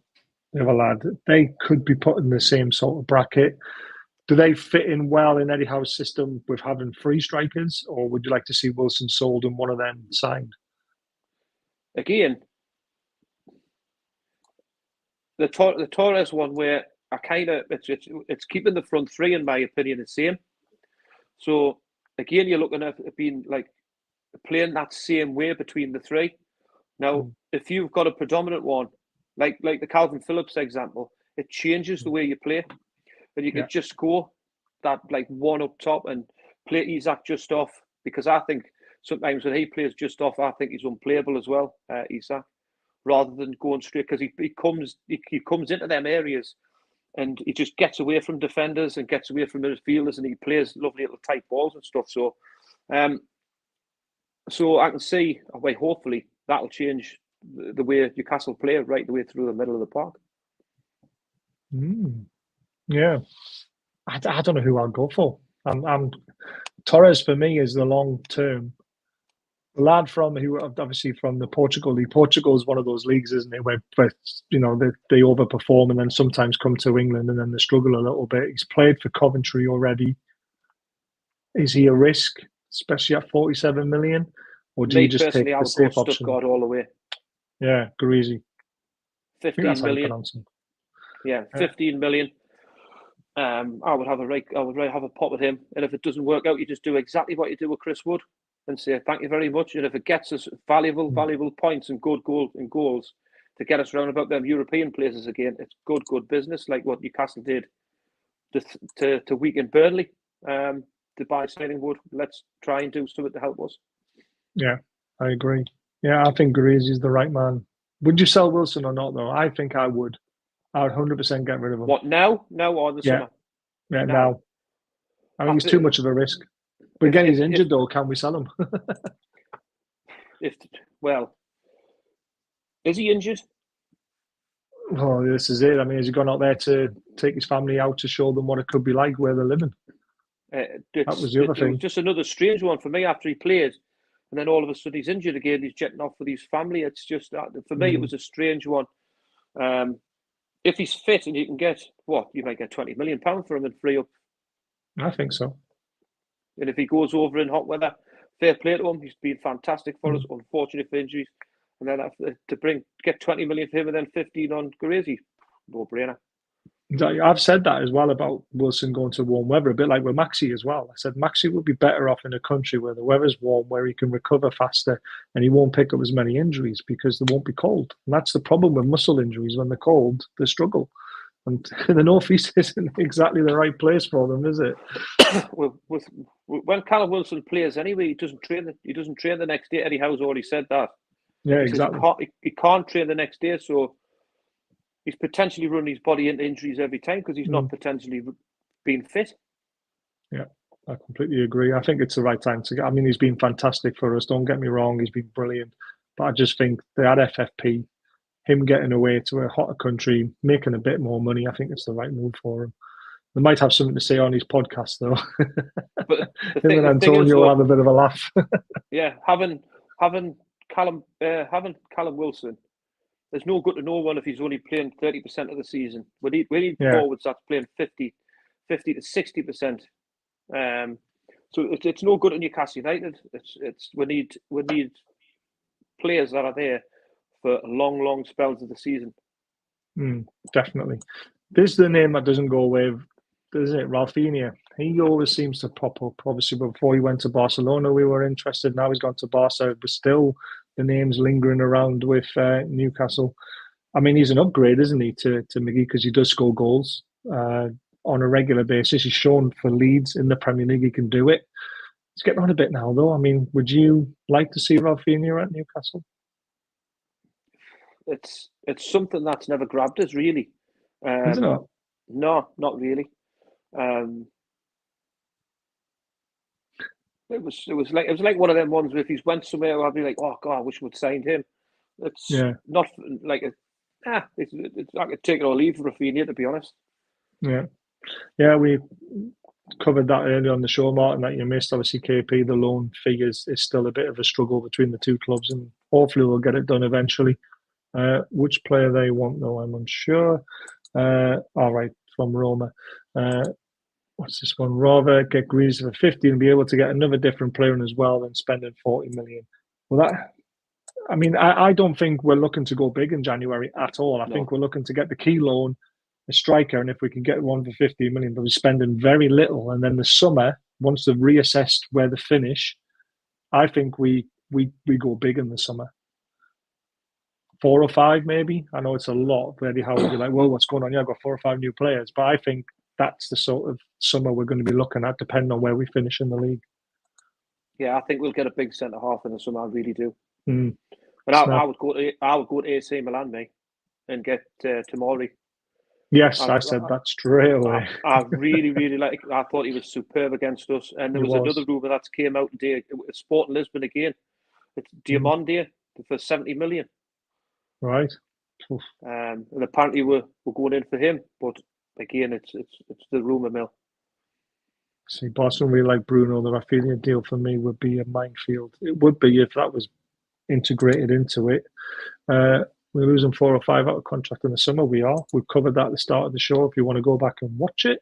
other lad, they could be put in the same sort of bracket. Do they fit in well in Eddie Howe's system with having three strikers, or would you like to see Wilson sold and one of them signed? Again, the Torres one, where I kind of it's keeping the front three, in my opinion, the same. So again, you're looking at it being like playing that same way between the three. Now, if you've got a predominant one, like the Calvin Phillips example, it changes the way you play. And you could just go that like one up top and play Isak just off, because I think sometimes when he plays just off, I think he's unplayable as well, Isak, rather than going straight, because he comes into them areas and he just gets away from defenders and gets away from midfielders, and he plays lovely little tight balls and stuff. So, so I can see, well, hopefully that'll change the way Newcastle play right the way through the middle of the park. Yeah, I don't know who I'll go for. Torres for me is the long term. The lad who obviously from the Portugal league. Portugal is one of those leagues, isn't it, where you know they overperform and then sometimes come to England and then they struggle a little bit. He's played for Coventry already. Is he a risk, especially at 47 million, or do you just take the safe option? Stuttgart all the way. Yeah, Greasy. 15 million. Yeah, 15 million. I would have a pop at him, and if it doesn't work out, you just do exactly what you do with Chris Wood and say thank you very much. And if it gets us valuable points and good goals to get us round about them European places again, it's good business, like what Newcastle did to weaken Burnley, to buy signing Wood. Let's try and do something to help us. Yeah, I agree. Yeah, I think Greasy is the right man. Would you sell Wilson or not, though? I think I would. I would 100% get rid of him. What, now? Now or in the summer? Yeah, now. I think he's too much of a risk. But again, he's injured, though. Can we sell him? Is he injured? Oh, this is it. I mean, has he gone out there to take his family out to show them what it could be like where they're living? That was the other thing. It was just another strange one for me after he played. And then all of a sudden he's injured again. He's jetting off with his family. It's just, for me, it was a strange one. If he's fit and you can get, you might get £20 million for him and free up. I think so. And if he goes over in hot weather, fair play to him. He's been fantastic for us, unfortunate for injuries. And then get 20 million for him and then 15 on Grazy, no brainer. I've said that as well about Wilson going to warm weather, a bit like with Maxi as well. I said Maxi would be better off in a country where the weather's warm, where he can recover faster and he won't pick up as many injuries because they won't be cold. And that's the problem with muscle injuries. When they're cold, they struggle. And the Northeast isn't exactly the right place for them, is it? When Callum Wilson plays anyway, he doesn't train the next day. Eddie Howe's already said that. Yeah, exactly. He can't train the next day, so he's potentially running his body into injuries every time because he's not potentially being fit. Yeah, I completely agree. I think it's the right time to get. I mean, he's been fantastic for us. Don't get me wrong, he's been brilliant. But I just think they had FFP, him getting away to a hotter country, making a bit more money. I think it's the right move for him. They might have something to say on his podcast, though. But him and Antonio will have a bit of a laugh. Yeah, having Callum Wilson. There's no good to no one if he's only playing 30% of the season. We need forwards that's playing 50 to 60%. So it's no good at Newcastle United. We need players that are there for long spells of the season. Definitely. This is the name that doesn't go away, isn't it? Rafinha. He always seems to pop up. Obviously, before he went to Barcelona, we were interested. Now he's gone to Barca, but still the name's lingering around with Newcastle. I mean, he's an upgrade, isn't he, to McGee, because he does score goals on a regular basis. He's shown for Leeds in the Premier League he can do it. He's getting on a bit now, though. I mean, would you like to see Rafinha at Newcastle? It's something that's never grabbed us, really. Isn't it? No, not really. It was like one of them ones where if he's went somewhere, I'd be like, oh God, I wish we'd signed him. It's not like it's like a take it or leave for Rafinha, to be honest. Yeah, we covered that early on the show, Martin, that you missed. Obviously, KP, the loan fee is still a bit of a struggle between the two clubs, and hopefully we'll get it done eventually. Which player they want, though, I'm unsure. All right, from Roma. What's this one? Rather get Greaves for 50 and be able to get another different player in as well than spending 40 million. Well, I don't think we're looking to go big in January at all. I think we're looking to get the key loan, a striker, and if we can get one for 50 million, but we're spending very little. And then the summer, once they've reassessed where they finish, I think we go big in the summer. 4 or 5, maybe. I know it's a lot. Eddie Howe would be like, well, what's going on? Yeah, I've got 4 or 5 new players. But I think that's the sort of summer we're going to be looking at, depending on where we finish in the league. Yeah, I think we'll get a big centre half in the summer. I really do. Mm. But I would go to AC Milan, mate, and get Tomori. Yes, I said that straight away. I really, really like. I thought he was superb against us. And there was another rumour that came out today. Sporting Lisbon again. It's Diamonde for 70 million. Right. And apparently we're going in for him, but again, it's the rumour mill. See, Barcelona really like Bruno. The Rafinha deal for me would be a minefield. It would be if that was integrated into it. We're losing 4 or 5 out of contract in the summer. We are. We've covered that at the start of the show. If you want to go back and watch it,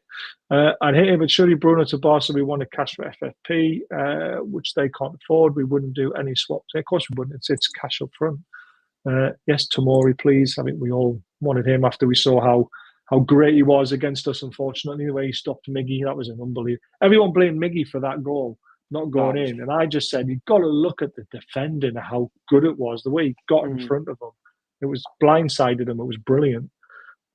I'd hate it, but surely Bruno to Barca, we want to cash for FFP, which they can't afford. We wouldn't do any swaps. Of course, we wouldn't. It's cash up front. Yes, Tomori, please. I think we all wanted him after we saw how great he was against us. Unfortunately, the way he stopped Miggy, that was an unbelievable. Everyone blamed Miggy for that goal not going in, and I just said you've got to look at the defending, how good it was, the way he got in front of him. It was blindsided him. It was brilliant.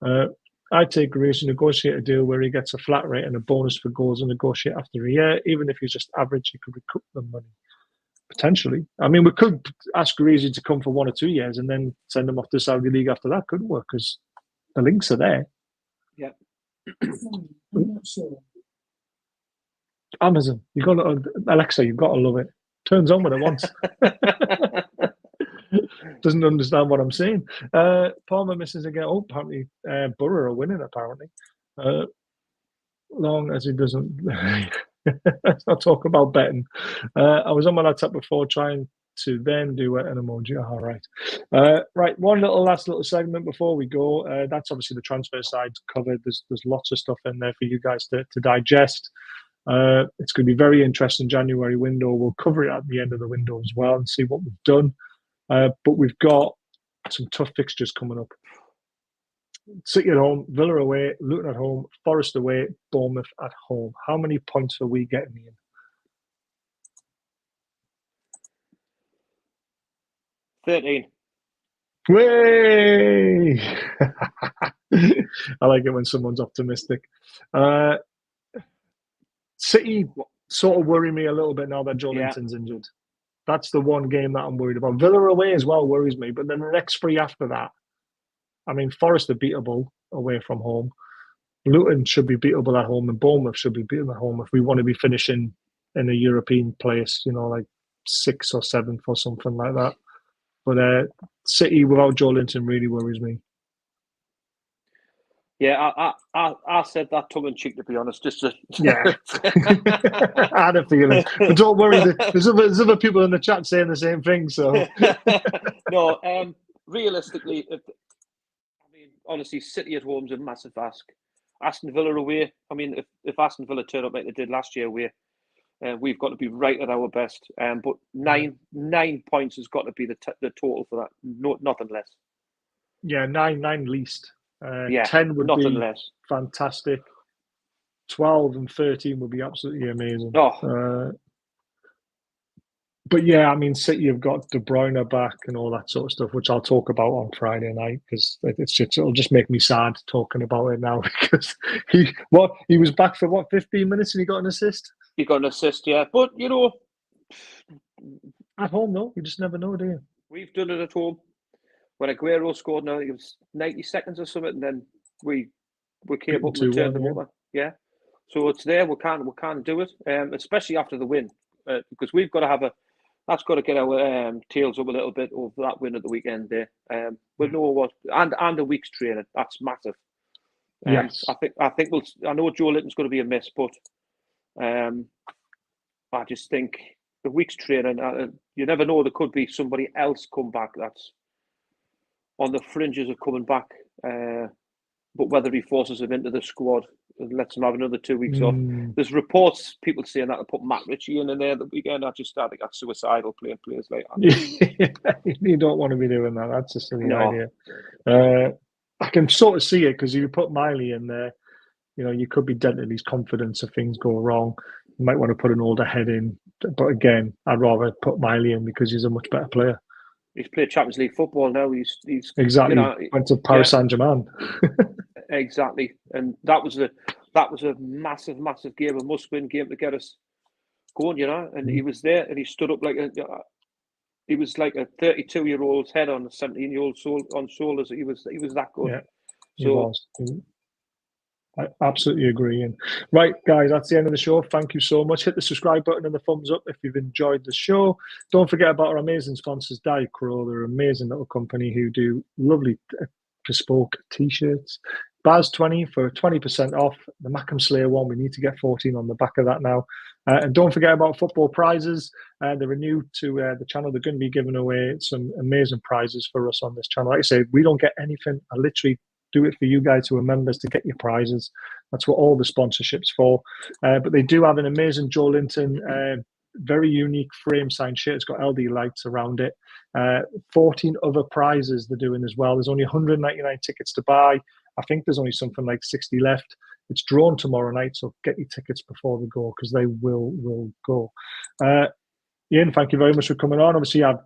I'd take Greaves to negotiate a deal where he gets a flat rate and a bonus for goals and negotiate after a year. Even if he's just average, he could recoup the money. Potentially. I mean, we could ask Greasy to come for 1 or 2 years and then send him off to Saudi League after that, couldn't we? Because the links are there. Yeah. I'm not sure. Amazon. Alexa, you've got to love it. Turns on when it wants. Doesn't understand what I'm saying. Palmer misses again. Oh, apparently Borough are winning, apparently. Long as he doesn't... Let's not talk about betting. I was on my laptop before trying to then do an emoji. All right. Right, one last little segment before we go. That's obviously the transfer side covered. There's lots of stuff in there for you guys to digest. It's going to be very interesting January window. We'll cover it at the end of the window as well and see what we've done. But we've got some tough fixtures coming up. City at home, Villa away, Luton at home, Forest away, Bournemouth at home. How many points are we getting in? 13. Way! I like it when someone's optimistic. City sort of worry me a little bit now that Joe Linton's injured. That's the one game that I'm worried about. Villa away as well worries me, but then the next 3 after that, I mean, Forest are beatable away from home. Luton should be beatable at home, and Bournemouth should be beatable at home if we want to be finishing in a European place, like 6th or 7th or something like that. But City without Joe Linton really worries me. Yeah, I said that tongue in cheek, to be honest. Yeah, I had a feeling. But don't worry, there's other people in the chat saying the same thing. So no, realistically, honestly, City at home is a massive ask. Aston Villa away. I mean, if Aston Villa turn up like they did last year away, we've got to be right at our best. But 9 points has got to be the total for that. No, nothing less. Yeah, 9 least. 10 would be less. Fantastic. 12 and 13 would be absolutely amazing. But yeah, I mean, City have got De Bruyne back and all that sort of stuff, which I'll talk about on Friday night because it'll just make me sad talking about it now because he was back for 15 minutes and he got an assist. He got an assist, yeah. But at home though, you just never know, do you? We've done it at home. When Aguero scored, now it was 90 seconds or something, and then we came up and turned them over. Yeah, so it's there. We can't do it, especially after the win, because we've got to have that's got to get our tails up a little bit over that win at the weekend there. We'll know what and a week's training. That's massive. Yes, I think I know Joe Linton's going to be a miss, but I just think a week's training, you never know, there could be somebody else come back that's on the fringes of coming back. But whether he forces him into the squad and lets him have another 2 weeks off. There's reports, people saying that to put Matt Ritchie in there the weekend. I think that's suicidal playing players like that. You don't want to be doing that. That's a silly idea. I can sort of see it, because if you put Miley in there, you could be denting his confidence if things go wrong. You might want to put an older head in. But again, I'd rather put Miley in because he's a much better player. He's played Champions League football now. He's exactly went to Paris Saint-Germain. Exactly, and that was a massive game, a must-win game to get us going. And he was there, and he stood up he was like a 32-year-old's head on a 17-year-old on shoulders. He was that good. Yeah, he was. I absolutely agree. And right, guys, that's the end of the show. Thank you so much. Hit the subscribe button and the thumbs up if you've enjoyed the show. Don't forget about our amazing sponsors, Diet Crow. They're an amazing little company who do lovely bespoke t-shirts. Baz20 for 20% off. The Mackham Slayer one, we need to get 14 on the back of that now. And don't forget about football prizes. They're new to the channel. They're going to be giving away some amazing prizes for us on this channel. Like I say, we don't get anything. I literally do it for you guys who are members to get your prizes. That's what all the sponsorship's for. But they do have an amazing Joe Linton, very unique frame signed shirt. It's got LD lights around it. 14 other prizes they're doing as well. There's only 199 tickets to buy. I think there's only something like 60 left. It's drawn tomorrow night, so get your tickets before they go, because they will go. Ian, thank you very much for coming on. Obviously, I've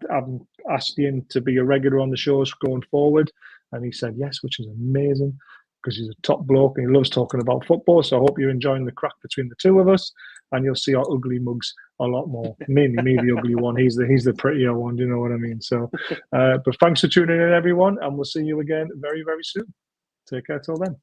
asked Ian to be a regular on the shows going forward, and he said yes, which is amazing, because he's a top bloke and he loves talking about football. So I hope you're enjoying the crack between the two of us, and you'll see our ugly mugs a lot more. Mainly me, the ugly one. He's the prettier one. Do you know what I mean? So, but thanks for tuning in, everyone, and we'll see you again very, very soon. Take care till then.